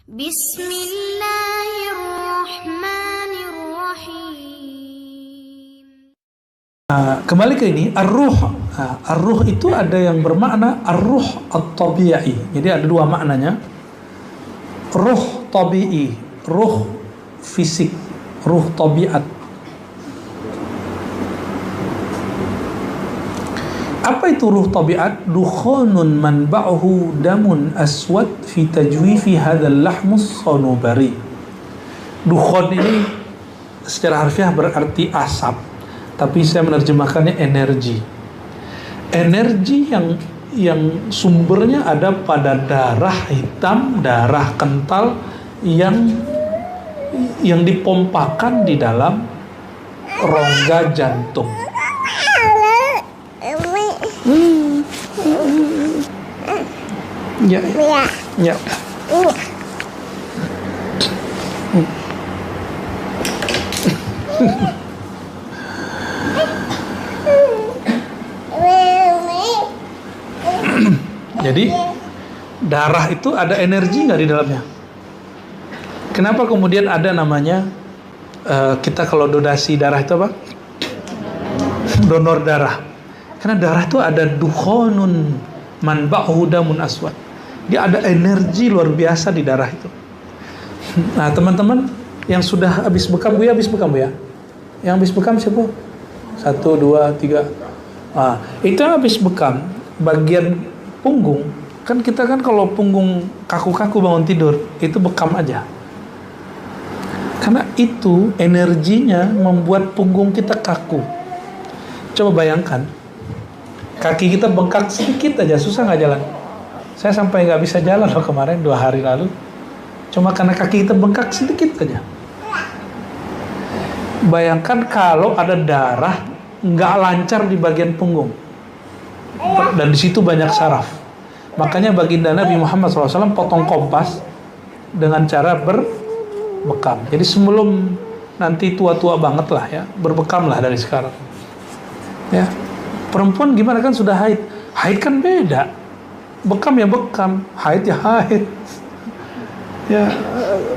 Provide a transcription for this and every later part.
Bismillahirrahmanirrahim. Kembali ke ini, ar-ruh. Ar-ruh itu ada yang bermakna ar-ruh at-tabi'i. Jadi ada dua maknanya. Ruh tabi'i, ruh fisik, ruh tabiat. Apa itu ruh tabiat? Dukhunun manba'uhu damun aswad fi tajwifi hadzal lahmus sanubari. Dukhun ini secara harfiah berarti asap, tapi saya menerjemahkannya energi. Energi yang sumbernya ada pada darah hitam, darah kental yang dipompakan di dalam rongga jantung. Ya. Jadi darah itu ada energi nggak di dalamnya? Kenapa kemudian ada namanya kita kalau donasi darah itu apa? Donor darah. Karena darah itu ada dukhonun manba'uhu damun aswad. Dia ada energi luar biasa di darah itu. Nah teman-teman yang sudah habis bekam, Buya habis bekam ya? Yang habis bekam siapa? 1, 2, 3. Itu yang habis bekam bagian punggung. Kan kita kan kalau punggung kaku-kaku bangun tidur itu bekam aja. Karena itu energinya membuat punggung kita kaku. Coba bayangkan, kaki kita bengkak sedikit aja, susah nggak jalan? Saya sampai nggak bisa jalan loh kemarin 2 hari lalu. Cuma karena kaki kita bengkak sedikit aja. Bayangkan kalau ada darah nggak lancar di bagian punggung. Dan di situ banyak saraf. Makanya baginda Nabi Muhammad SAW potong kompas dengan cara berbekam. Jadi sebelum nanti tua-tua banget lah ya, berbekam lah dari sekarang. Ya, perempuan gimana kan sudah haid. Haid kan beda. Bekam ya bekam, haid ya haid. Ya,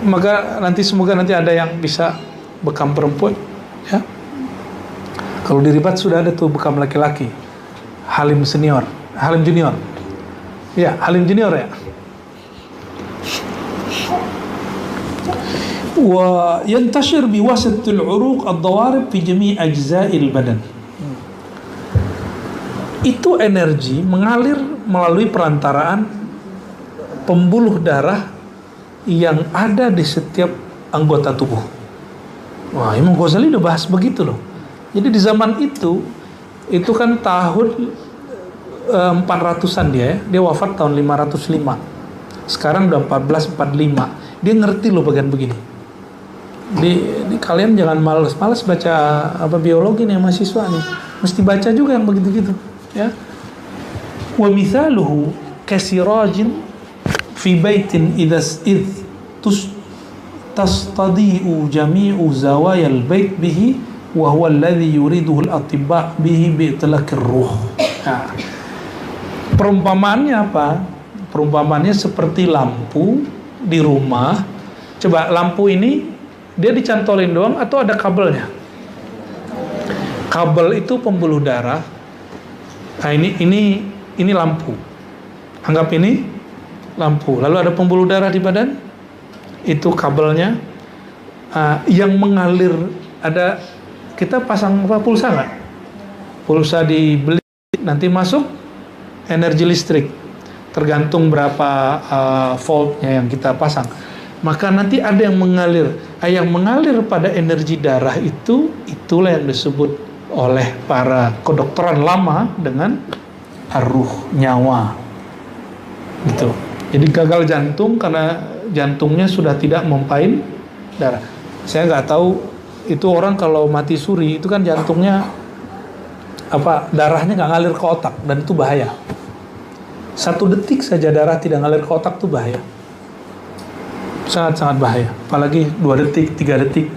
maka semoga nanti ada yang bisa bekam perempuan. Ya, kalau di Ribat sudah ada tuh bekam laki-laki. Halim senior, Halim junior. Ya, Halim junior ya. Wa yantashir biwasatil uruq ad-dawarib fi jami' ajza'il badan. Itu energi mengalir melalui perantaraan pembuluh darah yang ada di setiap anggota tubuh. Wah, Imam Ghazali udah bahas begitu loh. Jadi di zaman itu kan tahun 400-an dia wafat tahun 505. Sekarang udah 1445. Dia ngerti loh bagian begini. Di kalian jangan malas baca biologi nih mahasiswa nih. Mesti baca juga yang begitu-gitu, ya. Wa mithaluhu kasirajin fi baitin tastadi'u jami'u zawayal bait bihi wa huwa alladhi yuriduhu al-atibba bihi bi'itlaqir ruh. Nah, perumpamaannya apa? Perumpamaannya seperti lampu di rumah. Coba lampu ini dia dicantolin doang atau ada kabelnya? Kabel itu pembuluh darah. Nah, ini lampu. Anggap ini lampu. Lalu ada pembuluh darah di badan. Itu kabelnya yang mengalir. Ada kita pasang pulsa nggak? Pulsa dibeli nanti masuk energi listrik. Tergantung berapa voltnya yang kita pasang. Maka nanti ada yang mengalir. Yang mengalir pada energi darah itulah yang disebut oleh para kedokteran lama dengan ar-ruh, nyawa. Gitu. Jadi gagal jantung karena jantungnya sudah tidak mempain darah. Saya nggak tahu itu orang kalau mati suri itu kan jantungnya darahnya nggak ngalir ke otak dan itu bahaya. 1 detik saja darah tidak ngalir ke otak itu bahaya. Sangat-sangat bahaya. Apalagi 2 detik, 3 detik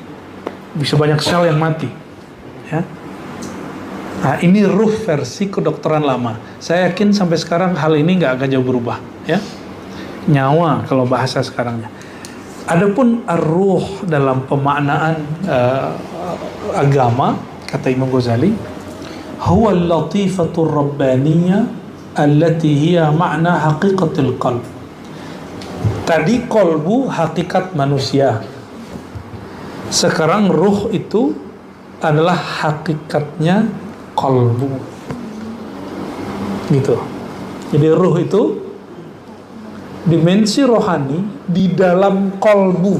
bisa banyak sel yang mati. Ya. Nah, ini ruh versi kedokteran lama. Saya yakin sampai sekarang hal ini nggak akan jauh berubah. Ya. Nyawa kalau bahasa sekarangnya. Adapun ar-ruh dalam pemaknaan agama, kata Imam Ghazali, huwa al-latifatur rabbaniyah allati hiya ma'na haqiqatil qalb. Tadi kolbu hakikat manusia, sekarang ruh itu adalah hakikatnya kolbu, gitu. Jadi ruh itu dimensi rohani di dalam kolbu.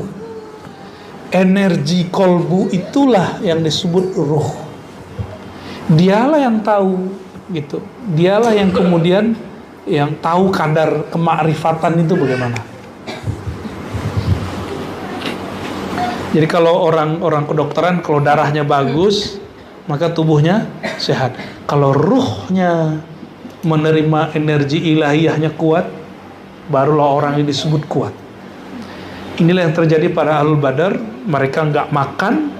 Energi kolbu itulah yang disebut ruh. Dialah yang tahu, gitu. Dialah yang kemudian yang tahu kadar kemakrifatan itu bagaimana. Jadi kalau orang kedokteran, kalau darahnya bagus, maka tubuhnya sehat. Kalau ruhnya menerima energi ilahiyahnya kuat, barulah orang ini disebut kuat. Inilah yang terjadi pada Ahlul Badar. Mereka nggak makan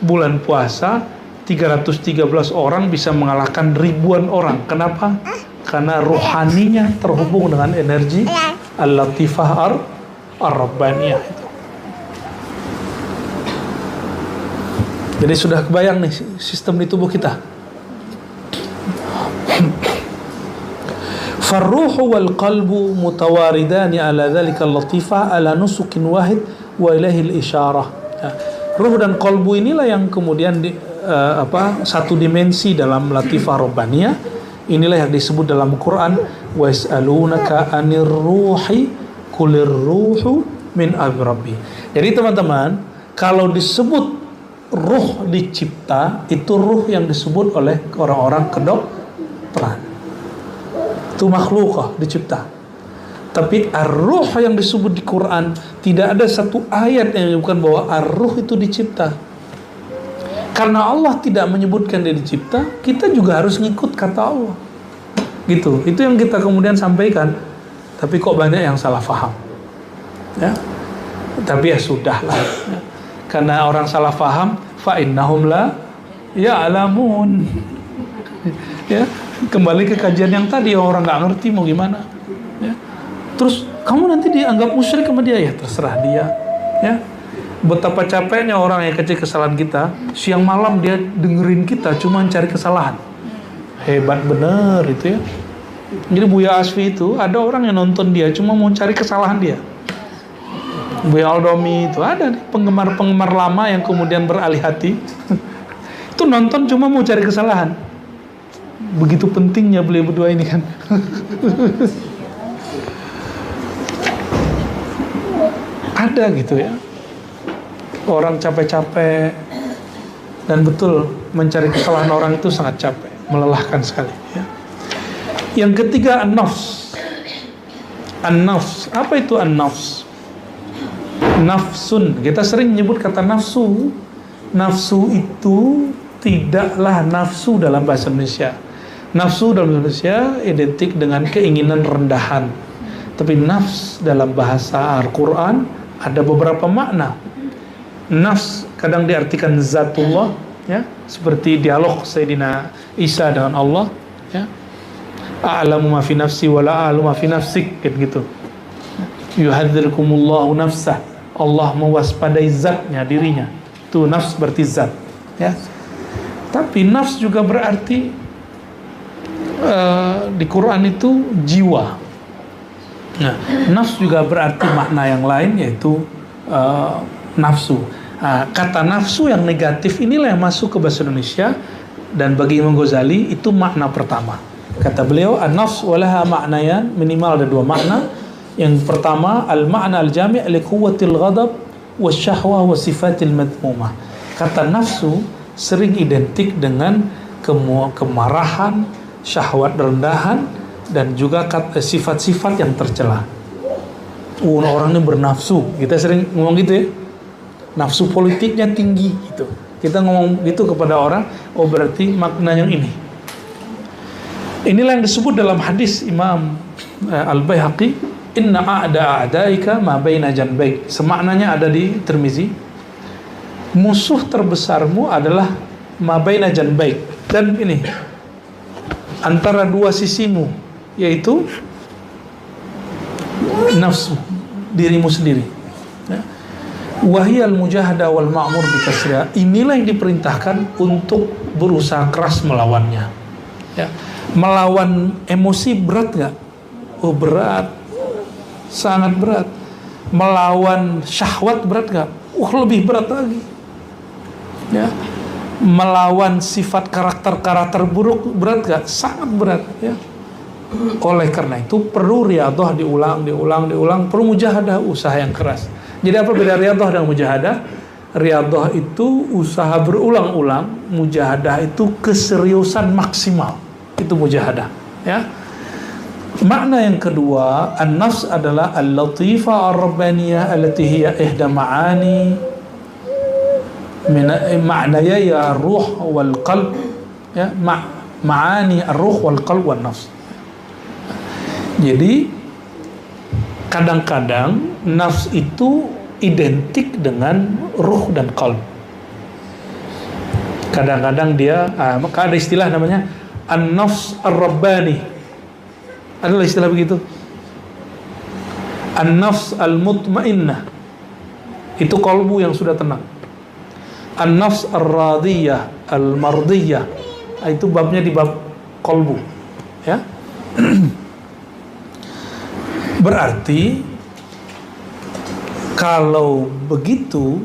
bulan puasa, 313 orang bisa mengalahkan ribuan orang. Kenapa? Karena ruhaninya terhubung dengan energi Al-Latifah Ar-Rabbaniyah itu. Jadi sudah kebayang nih sistem di tubuh kita. Farruhu wal qalbu mutawaridani ala dhalika al-latifah ala nusukin wahid wa ilahil isyarah. Ruh dan qalbu inilah yang kemudian satu dimensi dalam latifah rabbaniyah. Inilah yang disebut dalam Quran, wa yas'alunaka 'anir ruhi qulir ruhu min amri rabbi. Jadi teman-teman, kalau disebut ruh dicipta, itu ruh yang disebut oleh orang-orang kedokteran. Itu makhlukah dicipta. Tapi ar-ruh yang disebut di Quran, tidak ada satu ayat yang menyebutkan bahwa ar-ruh itu dicipta. Karena Allah tidak menyebutkan dia dicipta, kita juga harus ngikut kata Allah. Gitu. Itu yang kita kemudian sampaikan. Tapi kok banyak yang salah faham. Ya. Tapi ya sudahlah. Ya. Karena orang salah faham, fa innahum la ya'lamun. Ya, kembali ke kajian yang tadi, orang nggak ngerti mau gimana. Ya. Terus kamu nanti dianggap musyrik sama dia, ya terserah dia. Ya. Betapa capeknya orang yang kecil kesalahan kita, siang malam dia dengerin kita cuma cari kesalahan. Hebat bener itu ya. Jadi Buya Asfi itu ada orang yang nonton dia cuma mau cari kesalahan dia. Buya Aldomi itu ada nih penggemar-penggemar lama yang kemudian beralih hati. Itu nonton cuma mau cari kesalahan. Begitu pentingnya beliau berdua ini kan. Ada gitu ya. Orang capek-capek, dan betul mencari kesalahan orang itu sangat capek, melelahkan sekali ya. Yang ketiga an-nafs. An-nafs, apa itu an-nafs? Nafsun, kita sering menyebut kata nafsu. Nafsu itu tidaklah nafsu dalam bahasa Indonesia. Nafsu dalam bahasa Indonesia identik dengan keinginan rendahan. Tapi nafs dalam bahasa Al-Quran ada beberapa makna. Nafs kadang diartikan zatullah, ya, seperti dialog Sayyidina Isa dengan Allah, ya. A'lamu ma fi nafsi wa la a'lamu ma fi nafsik, gitu. Yuhadzirkumullahu nafsah. Allah mewaspadai zatnya, dirinya. Itu nafs berarti zat, ya. Tapi nafs juga berarti di Quran itu jiwa. Nah, nafs juga berarti makna yang lain, yaitu nafsu. Nah, kata nafsu yang negatif inilah yang masuk ke bahasa Indonesia, dan bagi Imam Ghazali itu makna pertama. Kata beliau, an-nafs walaha ma'nayan, minimal ada dua makna. Yang pertama, al-ma'na al-jami' li quwwatil ghadab wasyahwah wa sifatil madmumah. Kata nafsu sering identik dengan kemarahan, syahwat rendahan, dan juga sifat-sifat yang tercela. Orang ini bernafsu, kita sering ngomong gitu ya. Nafsu politiknya tinggi gitu. Kita ngomong gitu kepada orang, oh berarti makna yang ini. Inilah yang disebut dalam hadis Imam Al-Baihaqi, inna a'da a'daika ma baina janbaik. Semaknanya ada di Tirmizi. Musuh terbesarmu adalah ma baina janbaik. Dan ini antara dua sisimu, yaitu nafsu, dirimu sendiri. Ya. Wahiyal mujahadah wal ma'mur bikasriha. Inilah yang diperintahkan untuk berusaha keras melawannya. Ya. Melawan emosi berat nggak? Oh berat, sangat berat. Melawan syahwat berat nggak? Lebih berat lagi. Ya. Melawan sifat karakter buruk berat nggak? Sangat berat. Ya. Oleh karena itu perlu riyadhah diulang, perlu mujahadah, usaha yang keras. Jadi apa beda riyadhah dengan mujahadah? Riyadhah itu usaha berulang-ulang, mujahadah itu keseriusan maksimal. Itu mujahadah, ya. Makna yang kedua, an-nafs adalah al-latifah ar-rabbaniyah allati hiya ihda ma'ani ma'naya ya ruh wal qalb, ya, ma'ani ar-ruh wal qalb wal nafs. Jadi kadang-kadang nafs itu identik dengan ruh dan qalb. Kadang-kadang dia, maka ada istilah namanya an-nafs ar-rabbani. Adalah istilah begitu. An-nafs al-mutmainnah, itu qalbu yang sudah tenang. An-nafs ar-radiyah, al-mardiyah, itu babnya di bab qalbu, ya. Berarti kalau begitu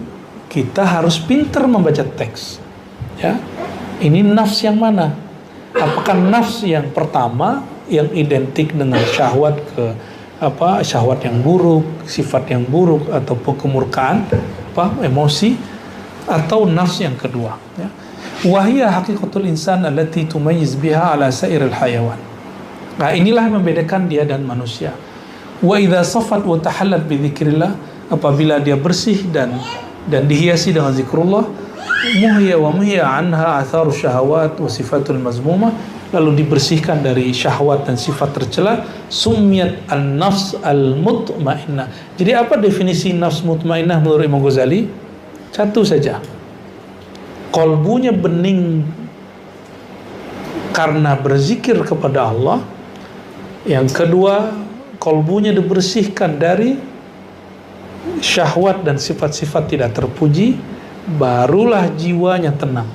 kita harus pintar membaca teks, ya. Ini nafs yang mana? Apakah nafs yang pertama yang identik dengan syahwat syahwat yang buruk, sifat yang buruk ataupun kemurkaan, emosi, atau nafs yang kedua, ya. Wahiyah haqiqatul insan allati tumayyiz biha ala sairil hayawan. Nah, inilah yang membedakan dia dan manusia. Wa idza safat wa tahallat bi dzikrillah, apabila dia bersih dan dihiasi dengan zikrullah, muhiya anha atharu syahawat wa sifatul mazmumah, lalu dibersihkan dari syahwat dan sifat tercela, sumiyat an-nafs al-mutmainnah. Jadi apa definisi nafs mutmainnah menurut Imam Ghazali? Satu saja, qalbunya bening karena berzikir kepada Allah. Yang kedua, qalbunya dibersihkan dari syahwat dan sifat-sifat tidak terpuji, barulah jiwanya tenang.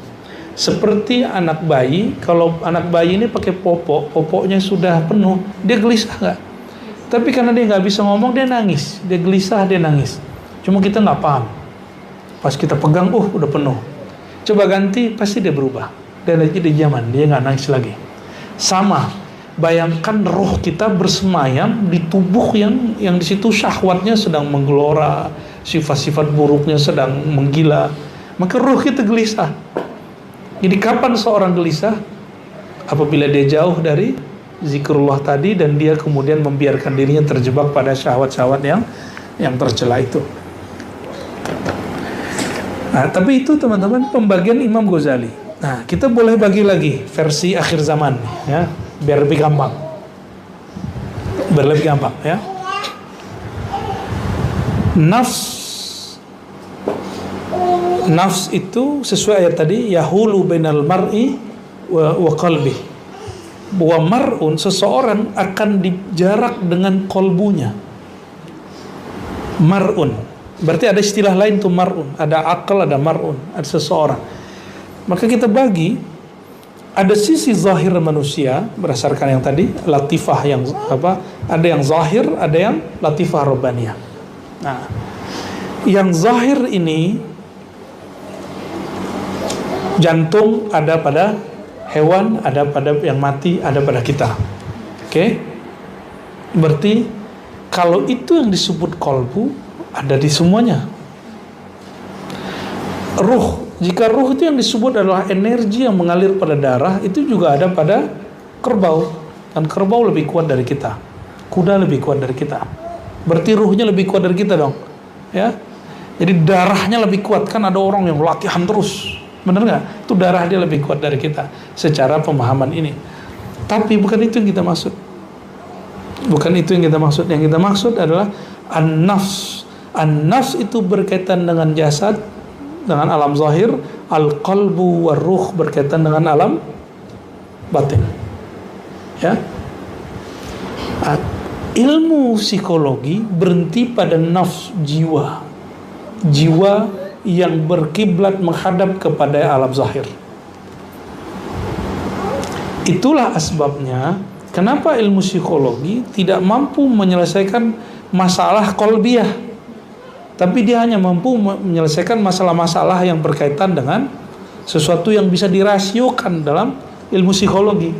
Seperti anak bayi, kalau anak bayi ini pakai popoknya sudah penuh, dia gelisah nggak? Tapi karena dia nggak bisa ngomong, dia nangis, dia gelisah, dia nangis. Cuma kita nggak paham. Pas kita pegang, udah penuh. Coba ganti, pasti dia berubah. Dan lagi di zaman, dia nggak nangis lagi. Sama, bayangkan roh kita bersemayam di tubuh yang di situ syahwatnya sedang menggelora, sifat-sifat buruknya sedang menggila, maka roh kita gelisah. Jadi kapan seorang gelisah? Apabila dia jauh dari zikrullah tadi dan dia kemudian membiarkan dirinya terjebak pada syahwat-syahwat yang tercela itu. Nah, tapi itu teman-teman pembagian Imam Ghazali. Nah, kita boleh bagi lagi versi akhir zaman, ya, biar lebih gampang. Biar lebih gampang, ya. Nafs itu sesuai ayat tadi, yahulu bainal mar'i wa qalbi. Bahwa mar'un, seseorang akan dijarak dengan kolbunya. Mar'un, berarti ada istilah lain tuh mar'un. Ada akal, ada mar'un, ada seseorang. Maka kita bagi, ada sisi zahir manusia berdasarkan yang tadi, latifah yang ada yang zahir, ada yang latifah rabbaniyah. Nah, yang zahir ini jantung ada pada hewan, ada pada yang mati, ada pada kita. Oke? Berarti kalau itu yang disebut kolbu, ada di semuanya. Ruh, jika ruh itu yang disebut adalah energi yang mengalir pada darah, itu juga ada pada kerbau. Dan kerbau lebih kuat dari kita. Kuda lebih kuat dari kita. Berarti ruhnya lebih kuat dari kita dong. Ya. Jadi darahnya lebih kuat. Kan ada orang yang latihan terus. Benar nggak? Itu darah dia lebih kuat dari kita secara pemahaman ini. Tapi bukan itu yang kita maksud. Bukan itu yang kita maksud. Yang kita maksud adalah an-nafs. An-nafs itu berkaitan dengan jasad, dengan alam zahir. Al-qalbu war-ruh berkaitan dengan alam batin. Ya. Ilmu psikologi berhenti pada nafs, jiwa. jiwa yang berkiblat menghadap kepada alam zahir. Itulah asbabnya kenapa ilmu psikologi tidak mampu menyelesaikan masalah qalbiyah, tapi dia hanya mampu menyelesaikan masalah-masalah yang berkaitan dengan sesuatu yang bisa dirasiokan dalam ilmu psikologi.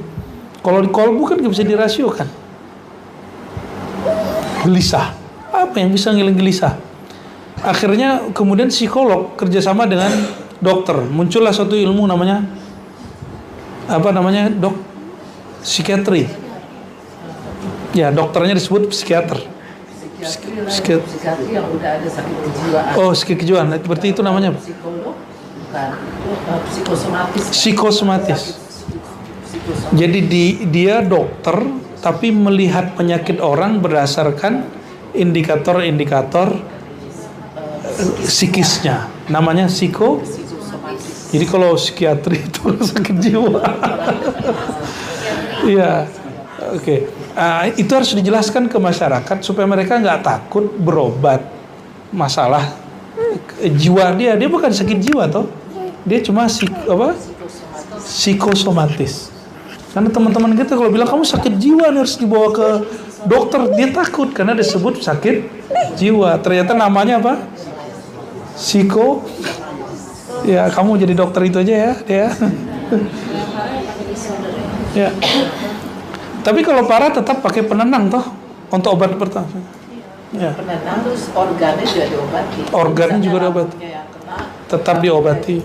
Kalau di kolbu kan nggak bisa dirasiokan. Gelisah, apa yang bisa ngiling gelisah? Akhirnya kemudian psikolog kerjasama dengan dokter, muncullah suatu ilmu namanya psikiatri. Ya, dokternya disebut psikiater. Psikiatri yang udah ada sakit kejiwaan. Oh, sakit kejiwaan. Berarti itu namanya apa? Psikolog bukan, psikosomatis. Psikosomatis. Jadi dia dokter tapi melihat penyakit orang berdasarkan indikator-indikator psikisnya. Namanya psikosomatis. Jadi kalau psikiatri itu sakit jiwa. Iya, oke. Itu harus dijelaskan ke masyarakat supaya mereka nggak takut berobat masalah jiwa dia. Dia bukan sakit jiwa toh, dia cuma psikosomatis. Karena teman-teman kita kalau bilang kamu sakit jiwa nih harus dibawa ke dokter, dia takut karena disebut sakit jiwa. Ternyata namanya apa? Ya, kamu jadi dokter itu aja ya, dia. Ya. Tapi kalau parah tetap pakai penenang toh untuk obat pertama. Ya. Penenang terus organnya juga diobati. Organnya juga diobati. Tetap diobati.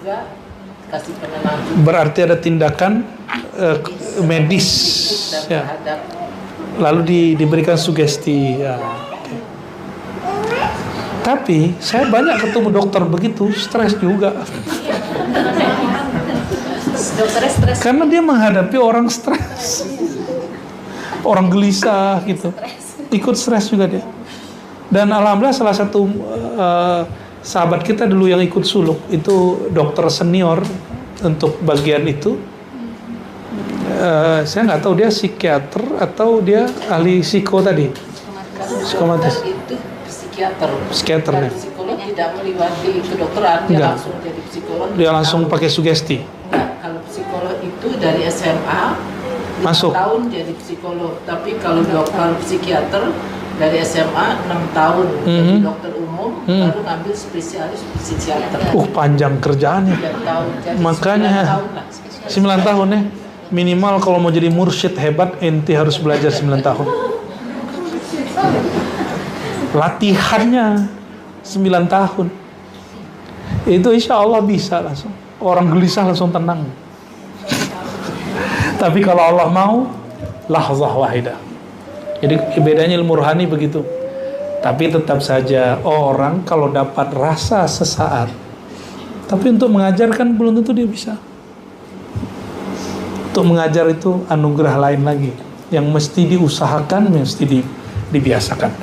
Kasih penenang. Berarti ada tindakan medis. Ya. Lalu diberikan sugesti. Ya. Okay. Tapi saya banyak ketemu dokter begitu, stres juga. Dokternya stres. Karena dia menghadapi orang stres. Orang gelisah gitu, ikut stres juga dia. Dan alhamdulillah salah satu sahabat kita dulu yang ikut suluk itu dokter senior untuk bagian itu. Saya nggak tahu dia psikiater atau dia ahli psiko tadi. Psikomatis. Itu psikiater. Psikiaternya. Psikolog tidak melewati kedokteran, dia Enggak. langsung jadi psikolog. Dia langsung pakai sugesti. Nah, kalau psikolog itu dari SMA 5 Masuk. tahun jadi psikolog, tapi kalau dokter psikiater dari SMA 6 tahun jadi dokter umum, baru ngambil spesialis psikiater. Panjang kerjaannya. 3 tahun, jadi Makanya 9 tahun lah. 9 tahun ya. Minimal kalau mau jadi mursyid hebat enti harus belajar 9 tahun. Latihannya 9 tahun. Itu insya Allah bisa langsung. Orang gelisah langsung tenang. Tapi kalau Allah mau, lahzah wahidah. Jadi bedanya ilmu rohani begitu. Tapi tetap saja orang kalau dapat rasa sesaat, tapi untuk mengajarkan belum tentu dia bisa. Untuk mengajar itu anugerah lain lagi, yang mesti diusahakan, mesti dibiasakan.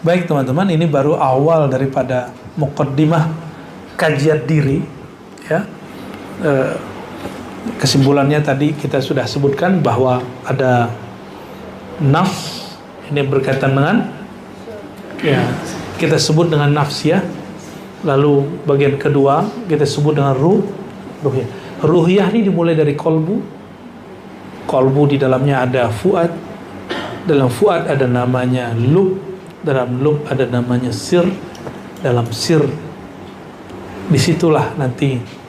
Baik teman-teman, ini baru awal daripada muqaddimah kajian diri, ya. Kesimpulannya tadi kita sudah sebutkan bahwa ada nafs, ini berkaitan dengan ya kita sebut dengan nafs ya. Lalu bagian kedua kita sebut dengan ruhiyah. Ruhiyah ini dimulai dari kolbu. Kolbu di dalamnya ada fuad. Dalam fuad ada namanya lub. Dalam lub ada namanya sir. Dalam sir disitulah nanti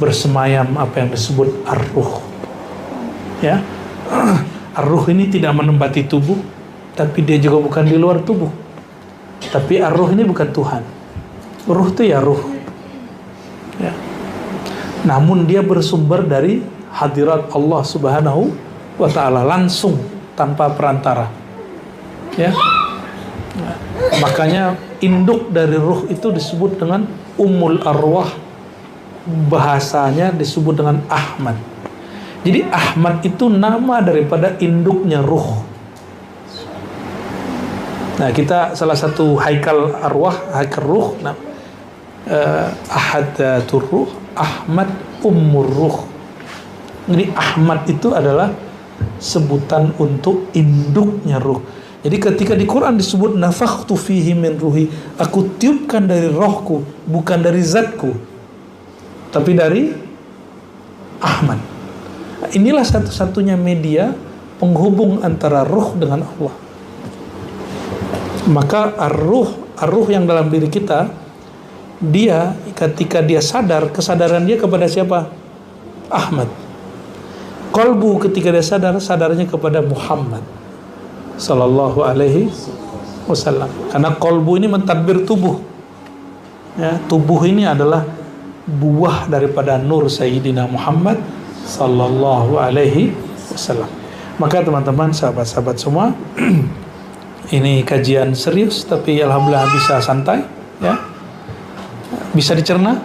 bersemayam apa yang disebut ar-ruh. Ya. Ar-ruh ini tidak menempati tubuh, tapi dia juga bukan di luar tubuh. Tapi ar-ruh ini bukan Tuhan. Ruh itu ya ruh. Ya. Namun dia bersumber dari hadirat Allah Subhanahu wa ta'ala langsung tanpa perantara. Ya. Nah, makanya induk dari ruh itu disebut dengan Ummul Arwah. Bahasanya disebut dengan Ahmad. Jadi Ahmad itu nama daripada induknya ruh. Nah, kita salah satu haikal arwah, haikal ruh, Ahadatur Ruh, Ahmad Ummur Ruh. Jadi Ahmad itu adalah sebutan untuk induknya ruh. Jadi ketika di Quran disebut nafakhtu fihi min ruhi, aku tiupkan dari rohku, bukan dari zatku, tapi dari Ahmad. Inilah satu-satunya media penghubung antara ruh dengan Allah. Maka ar-ruh yang dalam diri kita, dia ketika dia sadar, kesadaran dia kepada siapa? Ahmad. Qalbu ketika dia sadar, sadarnya kepada Muhammad sallallahu alaihi wasallam. Karena qalbu ini mentadbir tubuh. Ya, tubuh ini adalah buah daripada nur Sayyidina Muhammad sallallahu alaihi wasallam. Maka teman-teman, sahabat-sahabat semua, ini kajian serius tapi alhamdulillah bisa santai, ya. Bisa dicerna,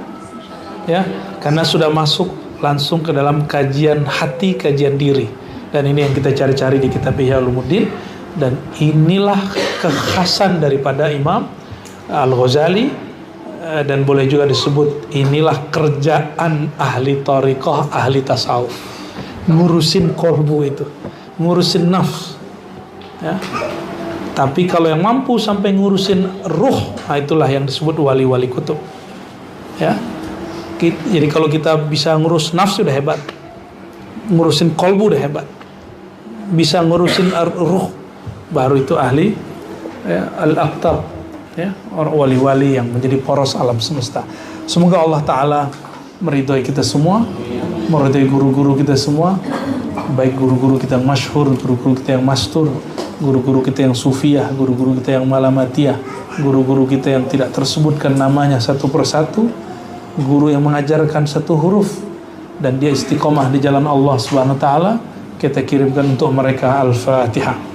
ya, karena sudah masuk langsung ke dalam kajian hati, kajian diri. Dan ini yang kita cari-cari di kitab Ihya Ulumuddin. Dan inilah kekhasan daripada Imam Al-Ghazali, dan boleh juga disebut inilah kerjaan ahli thariqah, ahli tasawuf, ngurusin kolbu itu, ngurusin nafs, ya. Tapi kalau yang mampu sampai ngurusin ruh, nah itulah yang disebut wali-wali kutub, ya. Jadi kalau kita bisa ngurus nafsu udah hebat, ngurusin kolbu udah hebat, bisa ngurusin ruh, baru itu ahli, ya, al-aqtab, ya, orang wali-wali yang menjadi poros alam semesta. Semoga Allah Ta'ala meridhai kita semua, meridhai guru-guru kita semua, baik guru-guru kita yang masyhur, guru-guru kita yang mastur, guru-guru kita yang sufiyah, guru-guru kita yang malamatiyah, guru-guru kita yang tidak tersebutkan namanya satu persatu, guru yang mengajarkan satu huruf dan dia istiqomah di jalan Allah Subhanahu wa taala. Kita kirimkan untuk mereka Al-Fatihah.